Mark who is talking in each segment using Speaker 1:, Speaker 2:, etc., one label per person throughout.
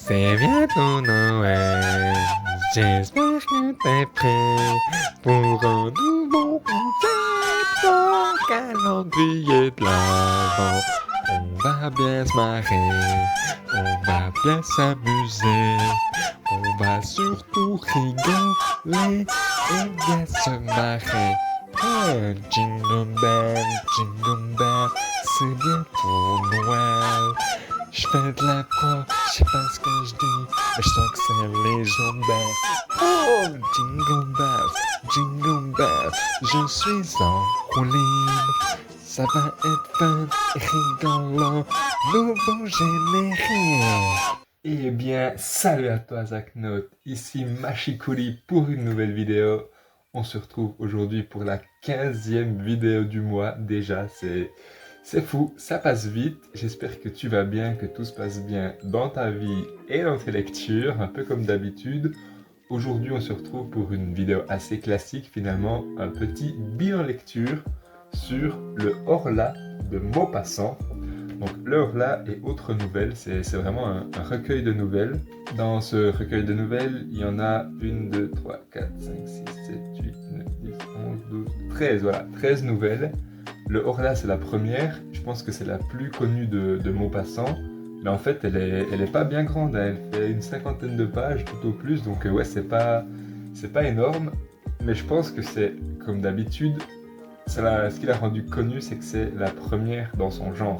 Speaker 1: C'est bientôt Noël, j'espère que t'es prêt pour un nouveau concept au calendrier de l'Avent. On va bien se marrer, on va bien s'amuser, on va surtout rigoler et bien se marrer. Jingle bell, c'est bientôt Noël. Je fais de la prof, je sais pas ce que je dis, mais je sens que c'est légendaire. Oh, jingle bells, je suis en roue libre. Ça va être fun et rigolant, nouveau générique. Eh bien, salut à toi Zaknote, ici Machikouli pour une nouvelle vidéo. On se retrouve aujourd'hui pour la 15e vidéo du mois. Déjà, c'est fou, ça passe vite. J'espère que tu vas bien, que tout se passe bien dans ta vie et dans tes lectures, un peu comme d'habitude. Aujourd'hui, on se retrouve pour une vidéo assez classique finalement, un petit bilan lecture sur le Horla de Maupassant. Donc le Horla et autres nouvelles, c'est vraiment un recueil de nouvelles. Dans ce recueil de nouvelles, il y en a 1, 2, 3, 4, 5, 6, 7, 8, 9, 10, 11, 12, 13, voilà, 13 nouvelles. Le Horla, c'est la première, je pense que c'est la plus connue de Maupassant. Mais en fait, elle est pas bien grande, hein. Elle fait une 50aine de pages, tout au plus, donc ouais, c'est pas énorme. Mais je pense que c'est, comme d'habitude, ce qui l'a rendu connu, c'est que c'est la première dans son genre.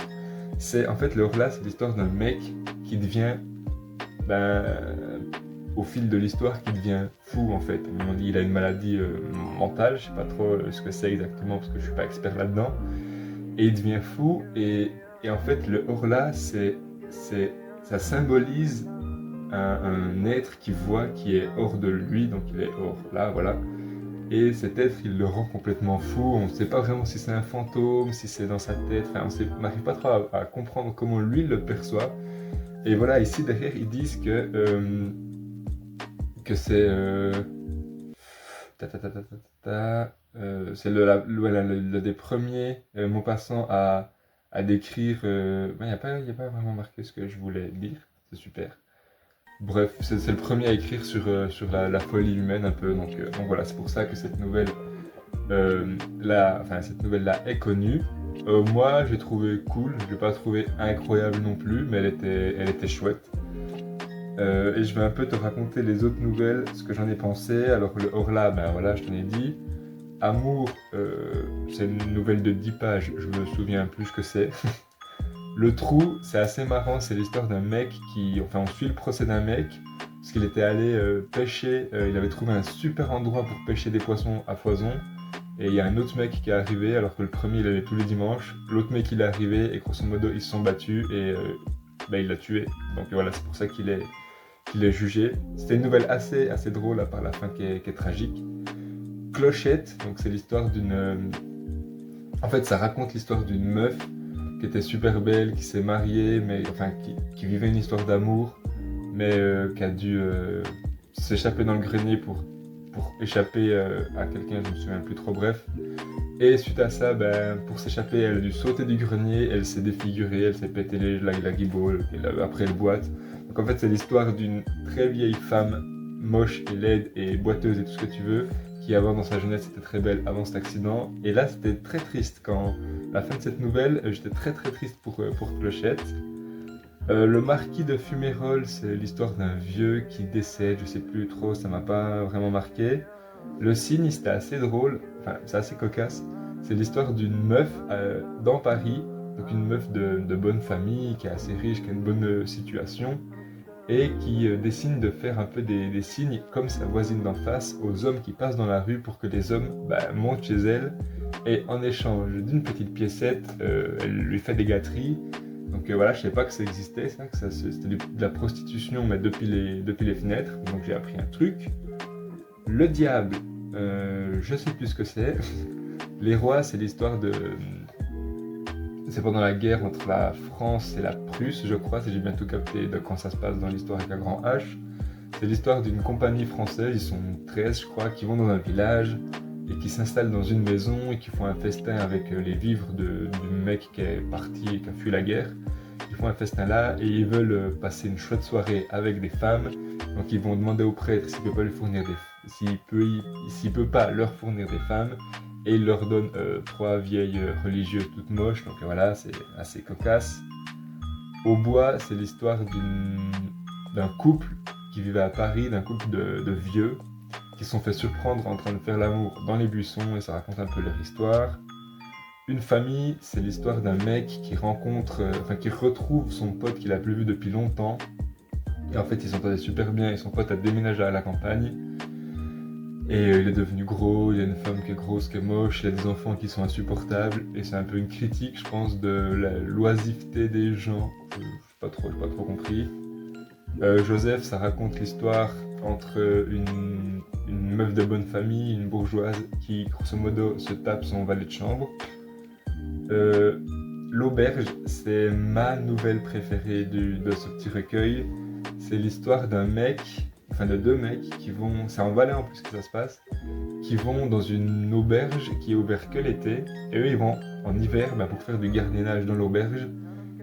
Speaker 1: En fait, le Horla, c'est l'histoire d'un mec qui devient, ben, au fil de l'histoire, qui devient fou en fait. On dit qu'il a une maladie mentale, je sais pas trop ce que c'est exactement parce que je suis pas expert là-dedans. Et il devient fou et en fait, le Horla, ça symbolise un être qui voit qui est hors de lui, donc il est hors là, voilà. Et cet être, il le rend complètement fou. On ne sait pas vraiment si c'est un fantôme, si c'est dans sa tête. Enfin, on n'arrive pas trop à comprendre comment lui le perçoit. Et voilà, ici derrière, ils disent que c'est c'est le des premiers Maupassant à décrire. Il n'y a pas vraiment marqué ce que je voulais dire. C'est super. Bref, c'est le premier à écrire sur la folie humaine un peu, donc voilà, c'est pour ça que cette nouvelle, cette nouvelle-là est connue. Moi, j'ai trouvé cool, je l'ai pas trouvé incroyable non plus, mais elle était chouette. Et je vais un peu te raconter les autres nouvelles, ce que j'en ai pensé. Alors le Horla, ben voilà, je t'en ai dit. Amour, c'est une nouvelle de 10 pages, je me souviens plus ce que c'est. Le trou, c'est assez marrant, c'est l'histoire d'un mec on suit le procès d'un mec, parce qu'il était allé pêcher, il avait trouvé un super endroit pour pêcher des poissons à foison, et il y a un autre mec qui est arrivé, alors que le premier il allait tous les dimanches, l'autre mec il est arrivé, et grosso modo ils se sont battus, et il l'a tué, donc voilà, c'est pour ça qu'il est jugé. C'était une nouvelle assez drôle, à part la fin qui est tragique. Clochette, donc c'est l'histoire en fait ça raconte l'histoire d'une meuf, qui était super belle, qui s'est mariée, mais enfin qui vivait une histoire d'amour, mais qui a dû s'échapper dans le grenier pour échapper à quelqu'un, je me souviens plus trop, bref. Et suite à ça, pour s'échapper, elle a dû sauter du grenier, elle s'est défigurée, elle s'est pété la guibole, et après elle boite. Donc en fait c'est l'histoire d'une très vieille femme moche et laide et boiteuse et tout ce que tu veux, qui avant dans sa jeunesse était très belle avant cet accident. Et là c'était très triste quand la fin de cette nouvelle, j'étais très triste pour Clochette. Le marquis de Fumerolles, c'est l'histoire d'un vieux qui décède, je sais plus trop, ça m'a pas vraiment marqué. Le cygne, c'était assez drôle, enfin c'est assez cocasse. C'est l'histoire d'une meuf dans Paris, donc une meuf de bonne famille, qui est assez riche, qui a une bonne situation, et qui décide de faire un peu des signes comme sa voisine d'en face aux hommes qui passent dans la rue pour que les hommes montent chez elle, et en échange d'une petite piécette, elle lui fait des gâteries. Donc voilà, je savais pas que ça existait, ça, c'était de la prostitution, mais depuis les fenêtres, donc j'ai appris un truc. Le diable, je sais plus ce que c'est. Les rois, c'est l'histoire de... C'est pendant la guerre entre la France et la Prusse, je crois, si j'ai bien tout capté de quand ça se passe dans l'histoire avec un grand H. C'est l'histoire d'une compagnie française, ils sont 13 je crois, qui vont dans un village et qui s'installent dans une maison et qui font un festin avec les vivres du mec qui est parti et qui a fui la guerre. ils font un festin là et ils veulent passer une chouette soirée avec des femmes. Donc ils vont demander au prêtre s'il peut pas lui fournir s'il peut pas leur fournir des femmes. Et il leur donne 3 vieilles religieuses toutes moches. Donc voilà, c'est assez cocasse. Au bois, c'est l'histoire d'un couple qui vivait à Paris, d'un couple de vieux qui se sont fait surprendre en train de faire l'amour dans les buissons et ça raconte un peu leur histoire. Une famille, c'est l'histoire d'un mec qui qui retrouve son pote qu'il a plus vu depuis longtemps. Et en fait, ils s'entendaient super bien et son pote a déménagé à la campagne. Et il est devenu gros, il y a une femme qui est grosse, qui est moche, il y a des enfants qui sont insupportables. Et c'est un peu une critique, je pense, de la loisiveté des gens. Je n'ai pas trop compris. Joseph, ça raconte l'histoire entre une meuf de bonne famille, une bourgeoise, qui grosso modo se tape son valet de chambre. L'auberge, c'est ma nouvelle préférée de ce petit recueil. C'est l'histoire de 2 mecs qui vont, c'est en Valais en plus que ça se passe, qui vont dans une auberge qui est ouverte que l'été, et eux ils vont en hiver pour faire du gardiennage dans l'auberge.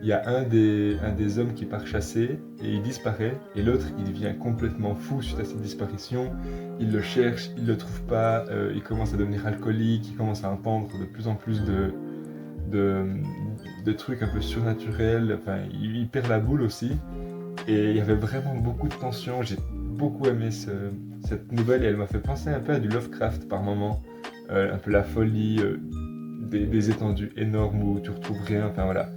Speaker 1: Il y a un des hommes qui part chasser et il disparaît, et l'autre il devient complètement fou suite à cette disparition. Il le cherche, il le trouve pas, il commence à devenir alcoolique, il commence à entendre de plus en plus de trucs un peu surnaturels, enfin il perd la boule aussi. Et il y avait vraiment beaucoup de tension, j'ai beaucoup aimé cette nouvelle et elle m'a fait penser un peu à du Lovecraft par moments. Un peu la folie, des étendues énormes où tu retrouves rien, enfin voilà.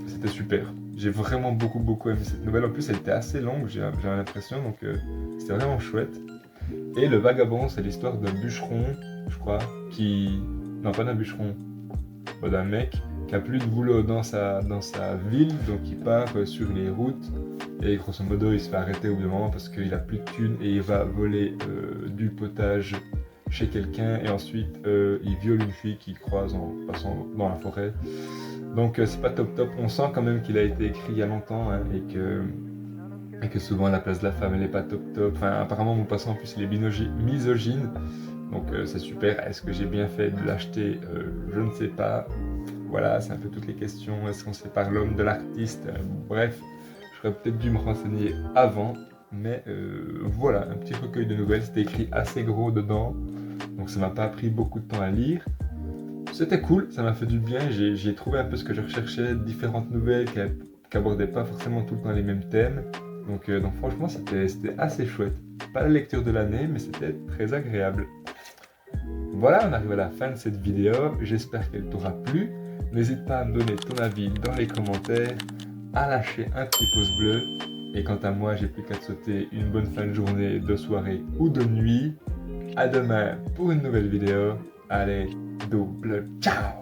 Speaker 1: C'était super. J'ai vraiment beaucoup aimé cette nouvelle. En plus, elle était assez longue, j'avais l'impression, donc c'était vraiment chouette. Et Le Vagabond, c'est l'histoire d'un bûcheron, je crois, non, pas d'un bûcheron, d'un mec qui a plus de boulot dans sa ville, donc il part sur les routes et grosso modo il se fait arrêter au bout d'un moment parce qu'il a plus de thunes et il va voler du potage chez quelqu'un et ensuite il viole une fille qu'il croise en passant dans la forêt. Donc c'est pas top. On sent quand même qu'il a été écrit il y a longtemps et que souvent la place de la femme elle est pas top. Enfin apparemment mon passant en plus il est misogyne. Donc c'est super. Est-ce que j'ai bien fait de l'acheter? Je ne sais pas. Voilà, c'est un peu toutes les questions. Est-ce qu'on sépare l'homme de l'artiste? Bref, j'aurais peut-être dû me renseigner avant. Mais voilà, un petit recueil de nouvelles. C'était écrit assez gros dedans. Donc ça m'a pas pris beaucoup de temps à lire. C'était cool, ça m'a fait du bien. J'ai trouvé un peu ce que je recherchais. Différentes nouvelles qui n'abordaient pas forcément tout le temps les mêmes thèmes. Donc franchement, c'était assez chouette. Pas la lecture de l'année, mais c'était très agréable. Voilà, on arrive à la fin de cette vidéo. J'espère qu'elle t'aura plu. N'hésite pas à me donner ton avis dans les commentaires, à lâcher un petit pouce bleu. Et quant à moi, j'ai plus qu'à te souhaiter une bonne fin de journée, de soirée ou de nuit. À demain pour une nouvelle vidéo. Allez, double ciao!